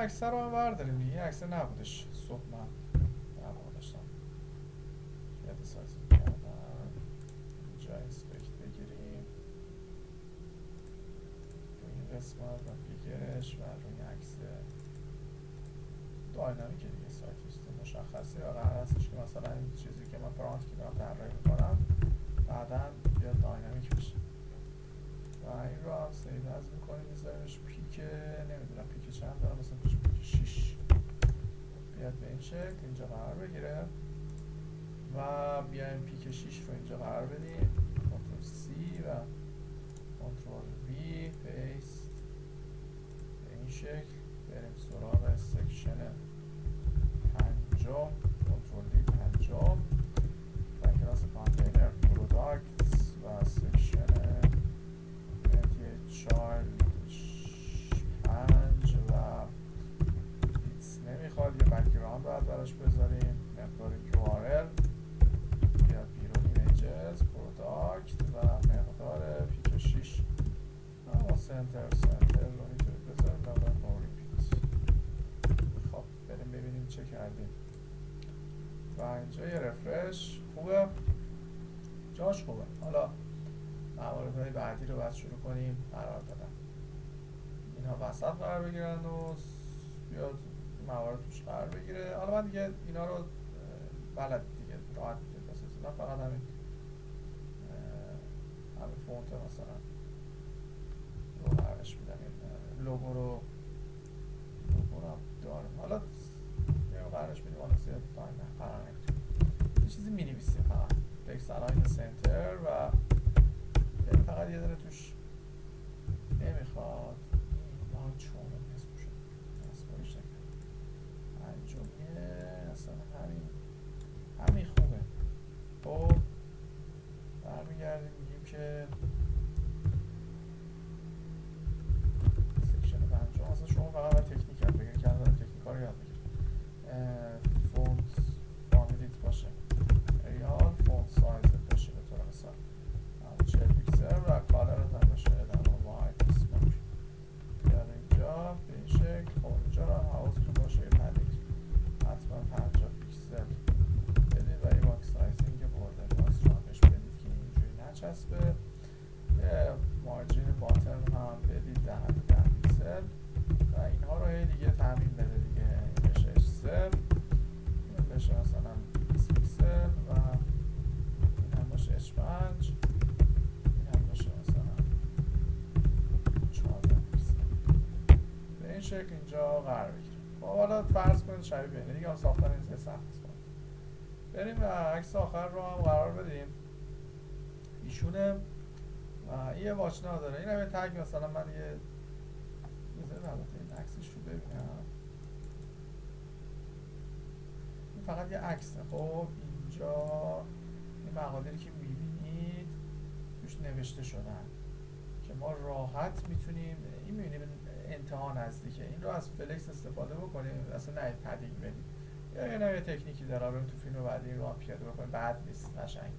عکس رو هم برداریم دیگه. این عکس نبودش صبح من در واقع داشتم پیاده سازی می‌کردم. اینجا اینسپکت بگیریم روی این قسمت و فیگرش و روی عکس داینامیکه دیگه. سایتش مشخصه و قرار هستش که مثلا این چیزی که من فرانت که دارم طراحی میکنم بعدا بیاد داینامیک بشه و این رو هم سیو از میکنیم میذاریمش پیک نمیدونم پیک چند دارم مثلا پیک 6 بیاد به این شکل اینجا قرار بگیره و بیایم پیک 6 رو اینجا قرار بدیم کنترل C و کنترل V پیست به این شکل. بریم سراغ سکشن 5 کنترل D 5 و کلاس کانتینر پروداکتس و سکشن چایلد 5 و بیتس نمیخواد یه بک‌گراند باید براش بذاریم. مقدار URL بیاد بیرون ایمیجز پروداکت و مقدار پیک 6 اما سنتر رو میتونید بذاریم و نو ریپیت. خب بریم ببینیم چه کردیم و اینجا یه رفرش خوبه جاش خوبه. حالا مواردهای بعدی رو باید شروع کنیم قرار دادن. اینها وسط قرار بگیرن و بیاد موارد توش قرار بگیره. حالا من دیگه اینا رو بلد دیگه راحت میتونید بسازید. من فقط همین فونت مثلا رو قرارش میدم. این لوگو رو هم دارم. حالا یه قرارش میدیم حالا زیاد قرار نمیتونیم یه چیزی می نویسیم فقط تکست الاین سنتر و فقط یه داره توش نمیخواد این چون اسمشو اسمش نکرد انجامیه اصلا همین خوبه. خب برمیگردیم میگیم که سکشن 5 اصلا شما فقط باید تکنیک یاد بگیرید که الان دارم تکنیک ها رو یاد بگیرید. فونت فامیلیت باشه ریال فونت سایز باشه به طور مثال 40 پیکسل و کالرت هم باشه در وایت اسموک بیاد اینجا به این شکل. خب اینجا رو هم حواستون باشه پدید حتما 50 پیکسل بدید و یه باکس سایزینگ بورده باکس رو هم بهش بدید که اینجوری نچسبه. یه مارجین باتن هم بدید 10 پیکسل و اینها رو هی دیگه تعمیم بده دیگه. این بشه H3 این بشه مثلا 20 پیکسل و این هم باشه H5 این هم باشه مثلا 14 پیکسل به این شکل اینجا قرار بگیره. خب حالا فرض کنید شبیه بینه دیگه هم ساختن این سخت است. بریم و عکس آخر رو هم قرار بدیم. ایشونه و یه واچنا داره. این هم یه تگ مثلا من یه بذاریم البته این عکسش رو ببینم. این فقط یه عکسه. خب اینجا این مقادیری که میبینید توش نوشته شدن که ما راحت میتونیم این میبینیم انتها نزدیکه این رو از فلکس استفاده بکنیم اصلا نه پدینگ بدیم یا یه تکنیکی داره. بریم تو فیلم بعدی رو هم پیاده بکنیم بعد نیست قشنگ